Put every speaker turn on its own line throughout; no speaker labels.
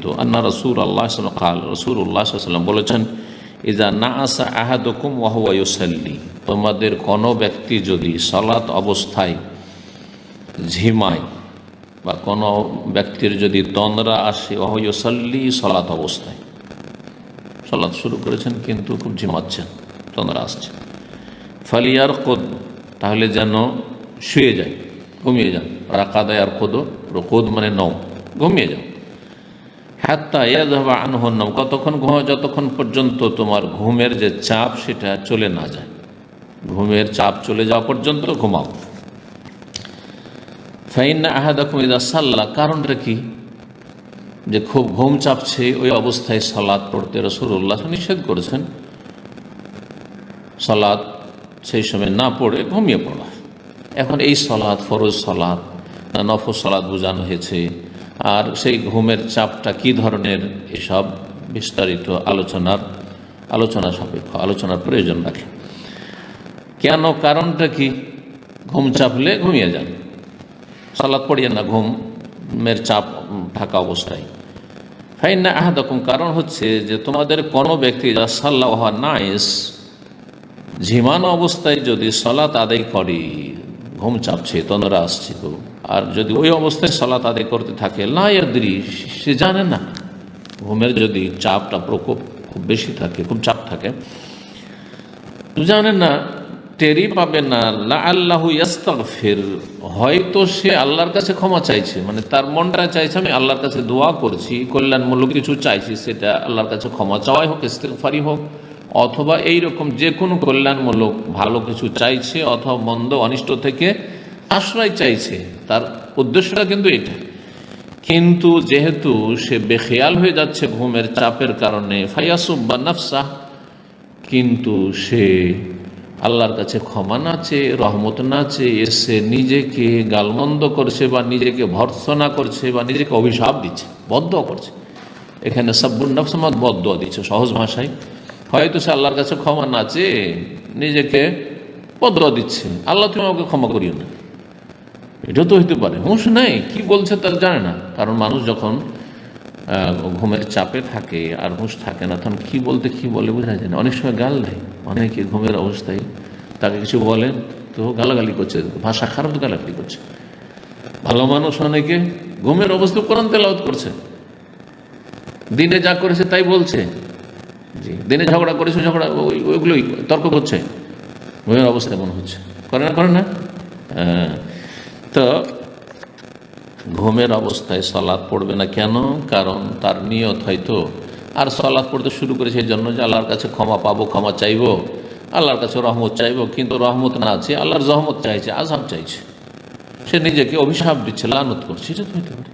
তো আন্না রাসূলুল্লাহ রাসূলুল্লাহ সাল্লাল্লাহু আলাইহি ওয়াসাল্লাম বলেছেন, ইজা নাআসা আহাদুকুম ওয়া হুয়া ইউসাল্লি, তোমাদের কোনো ব্যক্তি যদি সালাত অবস্থায় ঝিমায় বা কোনো ব্যক্তির যদি তন্দ্রা আসে, ওয়া হুয়া ইউসাল্লি, সালাত অবস্থায় সালাত শুরু করেছেন কিন্তু খুব ঝিমাচ্ছেন, তন্দ্রা আসছে, ফালিয়ারকুদ, তাহলে যেন শুয়ে যায়, ঘুমিয়ে যান। রাকাদা ইয়ারকুদ, রুকুদ মানে নও, ঘুমিয়ে যাও। হাত্তা ইয়াযহাবা আনহুন নাওম, কতক্ষণ ঘুমাও? যতক্ষণ পর্যন্ত তোমার ঘুমের যে চাপ সেটা চলে না যায়, ঘুমের চাপ চলে যাওয়া পর্যন্ত ঘুমাও। ফাইন্না আহাদাকুম ইযা সাল্লা, কারণটা কি? যে খুব ঘুম চাপছে, ওই অবস্থায় সালাত পড়তে রাসূলুল্লাহ নিষেধ করেছেন। সালাত সেই সময় না পড়ে ঘুমিয়ে পড়া। এখন এই সালাত ফরজ সালাত না নফল সালাত বোঝানো হয়েছে, আর সেই ঘুমের চাপটা কি ধরনের, এসব বিস্তারিত আলোচনা সাপেক্ষ, আলোচনার প্রয়োজন রাখে। কেন, কারণটা কি? ঘুম চাপলে ঘুমিয়ে যান, সালাত পড়িয়ে না ঘুমের চাপ থাকা অবস্থায়। ফাইন্না আহাদাকুম, কারণ হচ্ছে যে তোমাদের কোনো ব্যক্তি যা সাল্লাহ নাইস, ঝিমানো অবস্থায় যদি সালাত আদায় করে, ঘুম চাপছে, তন্দ্রা আসছে তো, আর যদি ওই অবস্থায় সালাত আদায় করতে থাকে, লা ইয়াদরি, সে জানে না, ঘুমের যদি চাপটা প্রকোপ খুব বেশি থাকে, খুব চাপ থাকে, জানে না, টেরি পাবে না, লাআল্লাহু ইস্তাগফির, হয়তো সে আল্লাহর কাছে ক্ষমা চাইছে, মানে তার মনটা চাইছে আমি আল্লাহর কাছে দোয়া করছি, কল্যাণমূলক কিছু চাইছি, সেটা আল্লাহর কাছে ক্ষমা চাওয়াই হোক, ইস্তিগফারই হোক, অথবা এই রকম যে কোনো কল্যাণমূলক ভালো কিছু চাইছে, অথবা মন্দ অনিষ্ট থেকে আশ্রয় চাইছে, তার উদ্দেশ্যটা কিন্তু এটা। কিন্তু যেহেতু সে বেখেয়াল হয়ে যাচ্ছে ঘুমের চাপের কারণে, ফায়াসুব্বা নাফসা, কিন্তু সে আল্লাহর কাছে ক্ষমা না চেয়ে, রহমত না চেয়ে, এসে নিজেকে গালমন্দ করছে বা নিজেকে ভর্ৎসনা করছে বা নিজেকে অভিশাপ দিচ্ছে, বদদোয়া করছে। এখানে সাব্বুন নাফস মানে বদদোয়া দিচ্ছে সহজ ভাষায়। হয়তো সে আল্লাহর কাছে ক্ষমা না চেয়ে নিজেকে বদদোয়া দিচ্ছে, আল্লাহ তুমি আমাকে ক্ষমা করিও না। এটা তো হইতে পারে, হুঁশ নেই, কি বলছে তার জানে না। কারণ মানুষ যখন ঘুমের চাপে থাকে আর হুঁশ থাকে না, তখন কি বলতে কি বলে বোঝা যায় না। অনেক সময় গাল দেয়, অনেকে ঘুমের অবস্থায় তাকে কিছু বলেন তো গালাগালি করছে, ভাষা খারাপ গালাগালি করছে। ভালো মানুষ অনেকে ঘুমের অবস্থায় কোরআন তেলাওয়াত করছে, দিনে যা করেছে তাই বলছে, জি, দিনে ঝগড়া করেছে, ঝগড়া ওইগুলোই তর্ক করছে, ঘুমের অবস্থায় মনে হচ্ছে, করে না। তো ঘুমের অবস্থায় সালাত পড়বে না কেন? কারণ তার নিয়ত হয়তো, আর সালাত পড়তে শুরু করেছে এই জন্য যে আল্লাহর কাছে ক্ষমা পাবো, ক্ষমা চাইবো, আল্লাহর কাছে রহমত চাইবো, কিন্তু রহমত না আছে, আল্লাহর জহমত চাইছে, আযাব চাইছে, সে নিজেকে অভিশাপ দিচ্ছে, লানত করছে, এটা তো হতে পারে।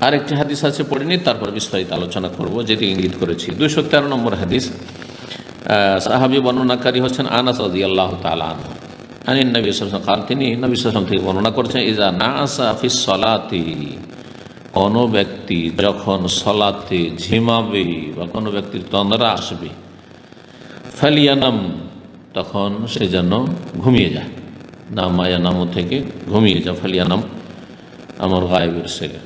আরেকটি হাদিস আছে, পড়িনি, তারপর বিস্তারিত আলোচনা করব, যেটি ইঙ্গিত করেছি। 213 নম্বর হাদিস, সাহাবী বর্ণনাকারী হচ্ছেন আনাস রাদিয়াল্লাহু তাআলা আনহু, আনিন নবী সাল্লাল্লাহু আলাইহি ওয়াসাল্লাম, তিনি নবী সাল্লাল্লাহু আলাইহি ওয়াসাল্লাম থেকে বর্ণনা করছেন, ইজা নাআসা ফিস সালাতি, কোনো ব্যক্তি যখন সালাতে ঝিমাবে বা কোনো ব্যক্তির তন্দ্রা আসবে, ফালিয়ানাম, তখন সে যেন ঘুমিয়ে যায়। নামায়ানামু থেকে ঘুমিয়ে যায়, ফালিয়ানাম আমর গায়েবের সেগা,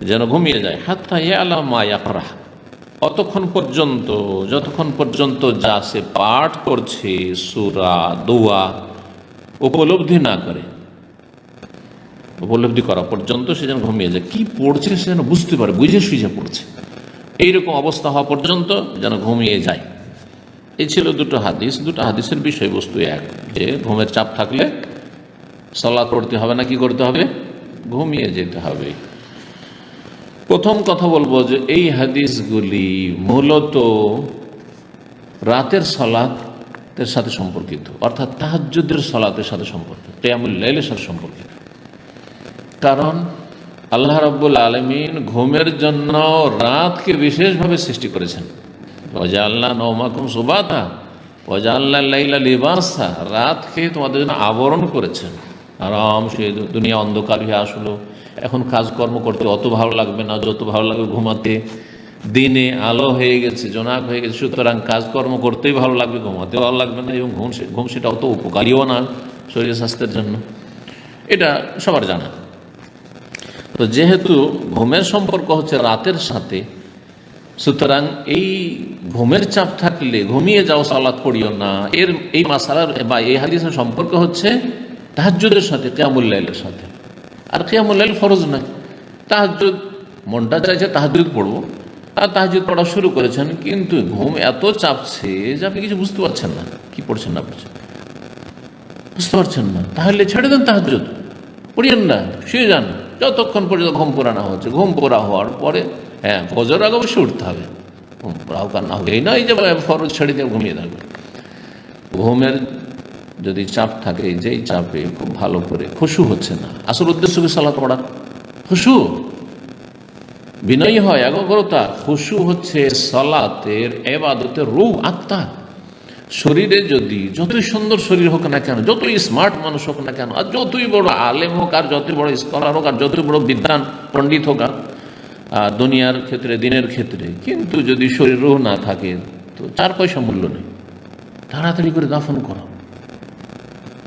যেন ঘুমিয়ে যায়। হাত্তা ইয়ালাম মা ইয়াকরা, যতক্ষণ পর্যন্ত যা সে পাঠ করছে, সূরা দোয়া উপলব্ধি না করে, উপলব্ধি করা পর্যন্ত সে যেন ঘুমিয়ে যায়। কি পড়ছে সে যেন বুঝতে পারে, বুঝে সুঝে পড়ছে, এইরকম অবস্থা হওয়া পর্যন্ত যেন ঘুমিয়ে যায়। এই ছিল দুটো হাদিসের বিষয়বস্তু এক, যে ঘুমের চাপ থাকলে সালাত পড়তে হবে না, কি করতে হবে? ঘুমিয়ে যেতে হবে। প্রথম কথা বলবো যে এই হাদিসগুলি মূলত রাতের সালাতের সাথে সম্পর্কিত, অর্থাৎ তাহাজ্জুদের সালাতের সাথে সম্পর্কিত, কিয়ামুল লাইলের সাথে সম্পর্কিত। কারণ আল্লাহ রাব্বুল আলামিন ঘুমের জন্য রাতকে বিশেষভাবে সৃষ্টি করেছেন। ওয়াজআলনা নওমাকুম সুবাতা ওয়াজআলনা লাইলা লিবাসা, রাতকে তোমাদের জন্য আবরণ করেছেন। আরাম সে দুনিয়া অন্ধকার হয়ে আসলো, এখন কাজকর্ম করতে অত ভালো লাগবে না যত ভালো লাগবে ঘুমাতে। দিনে আলো হয়ে গেছে, জোনাক হয়ে গেছে, সুতরাং কাজকর্ম করতেই ভালো লাগবে, ঘুমাতে ভালো লাগবে না। এবং ঘুম সেটা অত উপকারীও না শরীর স্বাস্থ্যের জন্য, এটা সবার জানা। তো যেহেতু ঘুমের সম্পর্ক হচ্ছে রাতের সাথে, সুতরাং এই ঘুমের চাপ থাকলে ঘুমিয়ে যাও, সালাত পড়িও না, এই মাসালার বা এই হাদিসের সম্পর্ক হচ্ছে তাহাজ্জুদের সাথে, কিয়ামুল লাইলের সাথে। আর কিয়ামুল লাইল ফরজ নয়, তাহাজ্জুদ মনটা চাইছে তাহাজ্জুদ পড়বো, আর তাহাজ্জুদ পড়া শুরু করেছেন, কিন্তু ঘুম এত চাপছে যে আপনি কিছু বুঝতে পারছেন না কি পড়ছেন না পড়ছেন, বুঝতে পারছেন না, তাহলে ছেড়ে দেন, তাহাজ্জুদ পড়িয়েন না, শুয়ে যান যতক্ষণ পর্যন্ত ঘুম পোড়া না হচ্ছে। ঘুম পোড়া হওয়ার পরে হ্যাঁ ফজর আগে অবশ্যই উঠতে হবে, ঘুম পোড়া হোক আর না হোক, এই নয় যে ফরজ ছেড়ে দিয়ে ঘুমিয়ে থাকবে। ঘুমের যদি চাপ থাকে, যেই চাপে খুব ভালো করে খুশু হচ্ছে না, আসল উদ্দেশ্য কি সালাত পড়া, খুশু বিনয়ী হয়, একাগ্রতা। খুশু হচ্ছে সালাতের ইবাদতের রূহ, আত্মা। শরীরে যদি যতই সুন্দর শরীর হোক না কেন, যতই স্মার্ট মানুষ হোক না কেন, আর যতই বড় আলেম হোক, আর যতই বড় স্কলার হোক, আর যতই বড় বিদ্বান পণ্ডিত হোক দুনিয়ার ক্ষেত্রে, দিনের ক্ষেত্রে, কিন্তু যদি শরীর রূহ না থাকে তো 4 পয়সা মূল্য নেই। তাড়াতাড়ি করে দাফন করো।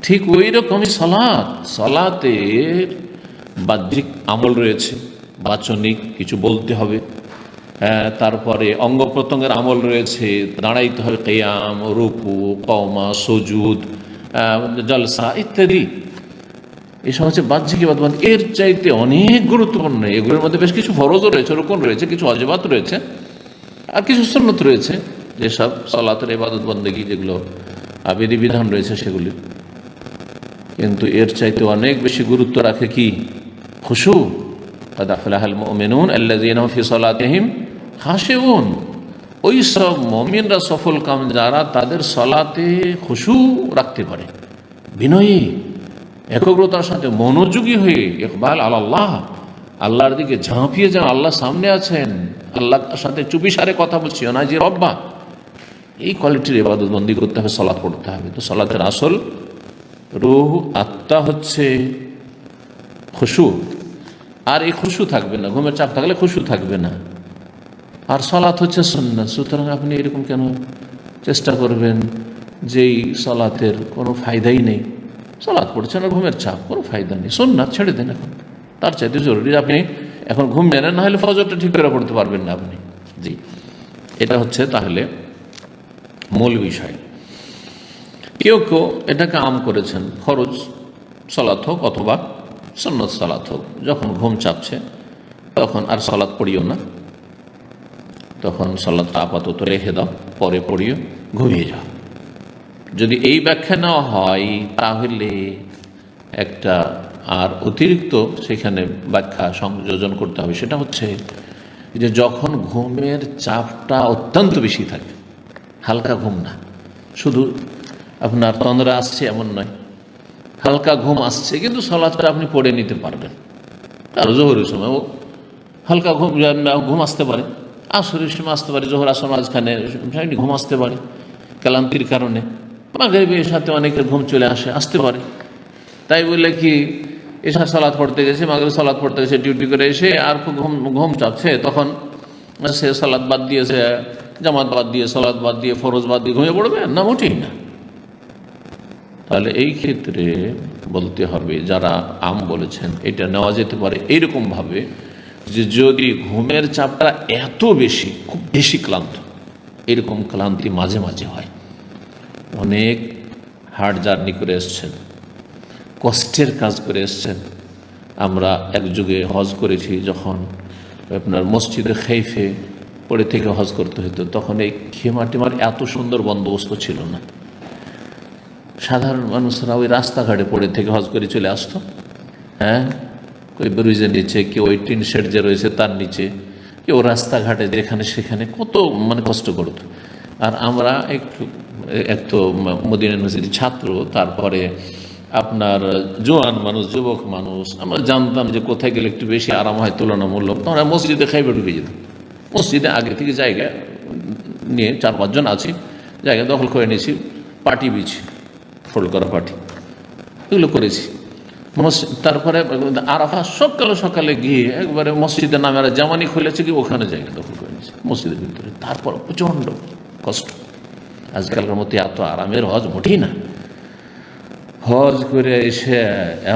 ঠিক ওই রকমই সালাতের বাহ্যিক আমল রয়েছে, বাচনিক কিছু বলতে হবে, তারপরে অঙ্গ প্রত্যঙ্গের আমল রয়েছে, দাঁড়াইতে হবে, কিয়াম, রুকু, কওমা, সুজুদ, জলসা ইত্যাদি। এসব হচ্ছে বাহ্যিক ইবাদত। এর চাইতে অনেক গুরুত্বপূর্ণ, এগুলোর মধ্যে বেশ কিছু ফরজও রয়েছে, রুকুন রয়েছে, কিছু ওয়াজিবাত রয়েছে, আর কিছু সুন্নত রয়েছে, যেসব সালাতের ইবাদত বন্দেগী যেগুলো বিধিবিধান রয়েছে সেগুলি। কিন্তু এর চাইতে অনেক বেশি গুরুত্ব রাখে কি, খুশু। قد أفلح المؤمنون الذين هم في صلاتهم খাশিউন। ওই সব মুমিনরা সফল কাম যারা তাদের সালাতে খুশু রাখতে পারে, বিনয়ী, একাগ্রতার সাথে মনোযোগী হয়ে, ইকবাল আল্লাহ, আল্লাহর দিকে ঝাঁপিয়ে যান, আল্লাহ সামনে আছেন, আল্লাহর সাথে চুপিসারে কথা বলছি না যে রব্বা। এই কোয়ালিটির ইবাদত বন্দি করতে হবে, সালাত পড়তে হবে। তো সালাতের আসল রূহ, আত্মা হচ্ছে খুশু। আর এই খুশু থাকবে না, ঘুমের চাপ থাকলে খুশু থাকবে না। আর সালাত হচ্ছে সুন্নাত, সুতরাং আপনি এরকম কেন চেষ্টা করবেন যেই সালাতের কোনো ফায়দাই নেই, সালাত পড়ছেন আর ঘুমের চাপ, কোনো ফায়দা নেই, সুন্নাত ছেড়ে দেন। এখন তার চাইতে জরুরি আপনি এখন ঘুম নেন, না হলে ফজরটা ঠিক করে পড়তে পারবেন না আপনি। জি, এটা হচ্ছে তাহলে মূল বিষয়। কেউ কেউ এটাকে আম করেছেন, ফরজ সালাত হোক অথবা সুন্নত সালাত হোক, যখন ঘুম চাপছে তখন আর সালাত পড়িও না, তখন সালাতটা আপাতত রেখে দাও, পরে পড়িও, ঘুমিয়ে যাও। যদি এই ব্যাখ্যা নেওয়া হয় তাহলে একটা আর অতিরিক্ত সেখানে ব্যাখ্যা সংযোজন করতে হবে। সেটা হচ্ছে যে যখন ঘুমের চাপটা অত্যন্ত বেশি থাকে, হালকা ঘুম না, শুধু আপনার তন্দ্রা আসছে এমন নয়, হালকা ঘুম আসছে কিন্তু সালাতটা আপনি পড়ে নিতে পারবেন। আর জোহরের সময় হালকা ঘুম আসতে পারে, আসরের সময় আসতে পারে, জোহর আসর মাঝখানে ঘুম আসতে পারে ক্লান্তির কারণে, মাগরিবের সাথে অনেকের ঘুম চলে আসতে পারে। তাই বলে কি এসা সালাত পড়তে গেছে, মাগরিব সালাত পড়তে গেছে, ডিউটি করে এসে আর খুব ঘুম চাপছে, তখন সে সালাত বাদ দিয়েছে, জামাত বাদ দিয়ে, সালাত বাদ দিয়ে, ফরজ বাদ দিয়ে ঘুমিয়ে পড়বে না, মোটেই না। তাহলে এই ক্ষেত্রে বলতে হবে, যারা আম বলেছেন এটা নেওয়া যেতে পারে এইরকমভাবে যে যদি ঘুমের চাপটা এত বেশি, খুব বেশি ক্লান্ত, এরকম ক্লান্তি মাঝে মাঝে হয়, অনেক হার্ড জার্নি করে এসছেন, কষ্টের কাজ করে এসছেন। আমরা এক যুগে হজ করেছি, যখন আপনার মসজিদে খাইফে পড়ে থেকে হজ করতে হতো, তখন এই খেমা টেমার এত সুন্দর বন্দোবস্ত ছিল না। সাধারণ মানুষরা ওই রাস্তাঘাটে পড়ে থেকে হজ করে চলে আসতো, হ্যাঁ, ওই ব্রিজের নিচে, কেউ ওই টিন শেড যে রয়েছে তার নিচে, কেউ রাস্তাঘাটে যেখানে সেখানে, কত কষ্ট করত। আর আমরা এক তো মদিনা ইউনিভার্সিটির ছাত্র, তারপরে আপনার জোয়ান মানুষ, যুবক মানুষ, আমরা জানতাম যে কোথায় গেলে একটু বেশি আরাম হয় তুলনামূলক, তো আমরা মসজিদে খাইবে ঢুকে যেতাম। মসজিদে আগে থেকে জায়গা নিয়ে 4-5 জন আছি, জায়গা দখল করে নিয়েছি, পার্টি বিছি, ফোল্ড করা পার্টি, এগুলো করেছি। তারপরে আরাফা সকালে গিয়ে একবারে মসজিদের নামে জামানি খুলেছে কি ওখানে জায়গা দখল করে নিয়েছে মসজিদের ভিতরে। তারপর প্রচণ্ড কষ্ট, আজকালকার মতো এত আরামের হজ মোটেই না। হজ করে এসে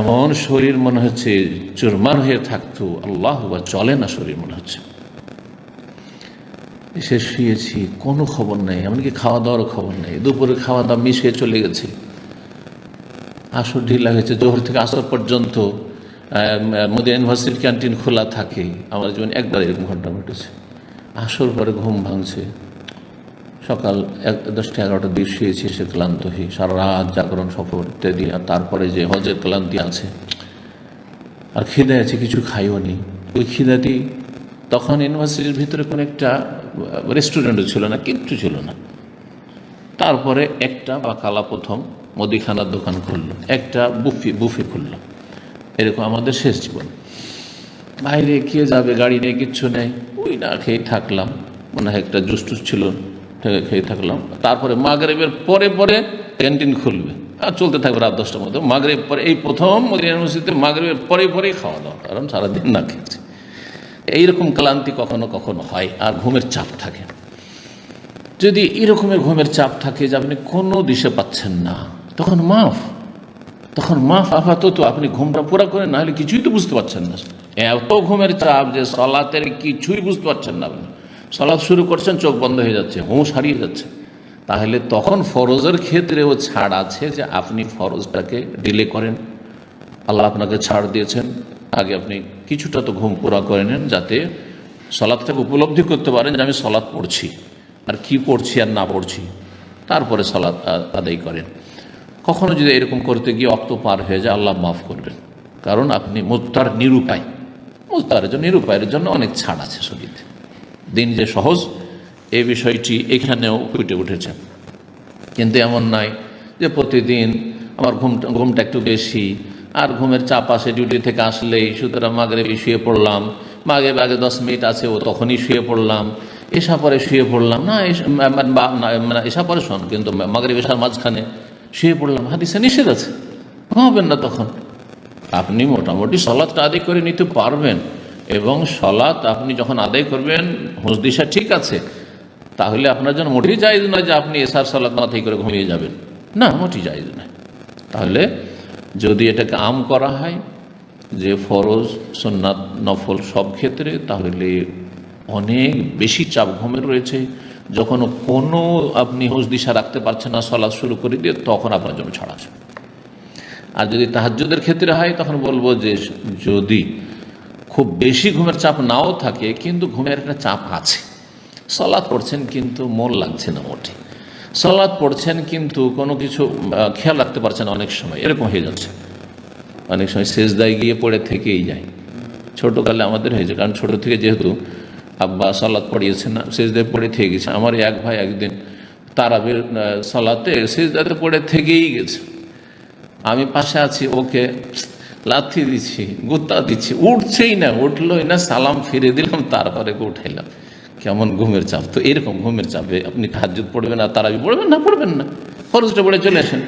এমন শরীর মনে হচ্ছে চুরমার হয়ে থাকতো, আল্লাহ আকবার, চলে না শরীর মনে হচ্ছে। এসে শুয়েছি, কোনো খবর নেই, এমনকি খাওয়া দাওয়ারও খবর নেই। দুপুরে খাওয়া দাওয়া মিশিয়ে চলে গেছে। আসর ঢিলা হয়েছে, জোহর থেকে আসর পর্যন্ত মদিনা ইউনিভার্সিটির ক্যান্টিন খোলা থাকে। আমার জীবনে একবার এরকম ঘটনা ঘটেছে। আসর পরে ঘুম ভাঙছে, সকাল 10টা-11টার দিকে শুয়েছি, সে ক্লান্ত হয়ে সারা রাত জাগরণ সফর ইত্যাদি, আর তারপরে যে হজের ক্লান্তি আছে, আর খিদে আছে, কিছু খাইও নি। ওই খিদাটি তখন ইউনিভার্সিটির ভিতরে কোনো একটা রেস্টুরেন্টও ছিল না, কিচ্ছু ছিল না। তারপরে একটা বাকালা প্রথম মুদিখানার দোকান খুললো, একটা বুফে খুললো। এরকম আমাদের শেষ জীবন। বাইরে কে যাবে, গাড়ি নেই, কিচ্ছু নেই, ওই না খেয়ে থাকলাম। মনে হয় একটা জুস টুস ছিল, খেয়ে থাকলাম। তারপরে মাগরিবের পরে পরে ক্যান্টিন খুলবে, আর চলতে থাকবে রাত 10টার মধ্যে। মাগরিব পরে, এই প্রথম মদিনা ইউনিভার্সিটিতে মাগরিবের পরেই খাওয়া দাওয়া, কারণ সারাদিন না খেয়েছে। এইরকম ক্লান্তি কখনো কখনো হয়, আর ঘুমের চাপ থাকে। যদি এরকমের ঘুমের চাপ থাকে যে আপনি কোনো দিশে পাচ্ছেন না, তখন মাফ আপাতত আপনি ঘুমটা পুরা করেন, না হলে কিছুই তো বুঝতে পারছেন না। এত ঘুমের চাপ যে সলাতের কিছুই বুঝতে পারছেন না। আপনি সলাত শুরু করছেন, চোখ বন্ধ হয়ে যাচ্ছে, হুঁশ হারিয়ে যাচ্ছে। তাহলে তখন ফরজের ক্ষেত্রেও ছাড় আছে, যে আপনি ফরজটাকে ডিলে করেন। আল্লাহ আপনাকে ছাড় দিয়েছেন, আগে আপনি কিছুটা তো ঘুম পুরা করে নেন, যাতে সলাতটাকে উপলব্ধি করতে পারেন যে আমি সলাত পড়ছি, আর কি পড়ছি আর না পড়ছি। তারপরে সলাত আদায় করেন। কখনো যদি এরকম করতে গিয়ে অক্ত পার হয়ে যায়, আল্লাহ মাফ করবেন, কারণ আপনি মুত্তার নিরুপায়ের জন্য অনেক ছাড় আছে শরীরে। দিন যে সহজ, এই বিষয়টি এখানেও ফুটে উঠেছে। কিন্তু এমন নয় যে প্রতিদিন আমার ঘুমটা একটু বেশি, আর ঘুমের চাপ আসে ডিউটি থেকে আসলেই, সুতরাং মাগরিবে শুয়ে পড়লাম, মাগরিব আগে 10 মিনিট আছে ও তখনই শুয়ে পড়লাম, এসা পরে শুয়ে পড়লাম না, এসা পরে শোন, কিন্তু মাগরিব এসার মাঝখানে শুয়ে পড়লাম, হাদিসে নিষেধ আছে, ঘুমাবেন না তখন। আপনি মোটামুটি সলাৎটা আদায় করে নিতে পারবেন, এবং সলাৎ আপনি যখন আদায় করবেন হুঁশ দিশা ঠিক আছে, তাহলে আপনার জন্য মোটেই জায়েজ নয় যে আপনি এসার সলাৎ মাথায় করে ঘুমিয়ে যাবেন, না, মোটেই জায়েজ নয়। তাহলে যদি এটাকে আম করা হয় যে ফরজ, সুন্নাত, নফল সব ক্ষেত্রে, তাহলে অনেক বেশি চাপ ঘুমের রয়েছে। যখন কোনো আপনি হুঁশ দিশা রাখতে পারছেন না, সলাৎ শুরু করে দিয়ে, তখন আপনার জন্য ছাড় আছে। আর যদি তাহাজ্জুদের ক্ষেত্রে হয়, তখন বলবো যে যদি খুব বেশি ঘুমের চাপ নাও থাকে, কিন্তু ঘুমের একটা চাপ আছে, সলাৎ পড়ছেন কিন্তু মন লাগছে না মোটে, সলাৎ পড়ছেন কিন্তু কোনো কিছু খেয়াল রাখতে পারছেন না, অনেক সময় এরকম হয়ে যাচ্ছে। অনেক সময় সেজদায় গিয়ে পড়ে থেকেই যায়। ছোটোকালে আমাদের হয়েছে, কারণ ছোটো থেকে যেহেতু আব্বা সলাৎ পড়িয়েছে না, সেজদায় পড়ে থেকে গেছে। আমার এক ভাই একদিন তারাবির সলাতে সেজদাতে পড়ে থেকেই গেছে। আমি পাশে আছি, ওকে লাথি দিচ্ছি, গুত্তা দিচ্ছি, উঠছেই না, উঠলোই না, সালাম ফিরে দিলাম, তারপরে উঠাইলাম। কেমন ঘুমের চাপ! তো এরকম ঘুমের চাপে আপনি তাহাজ্জুদ পড়বেন আর তারাবি পড়বেন না, ফরজটা পড়ে চলে আসেন,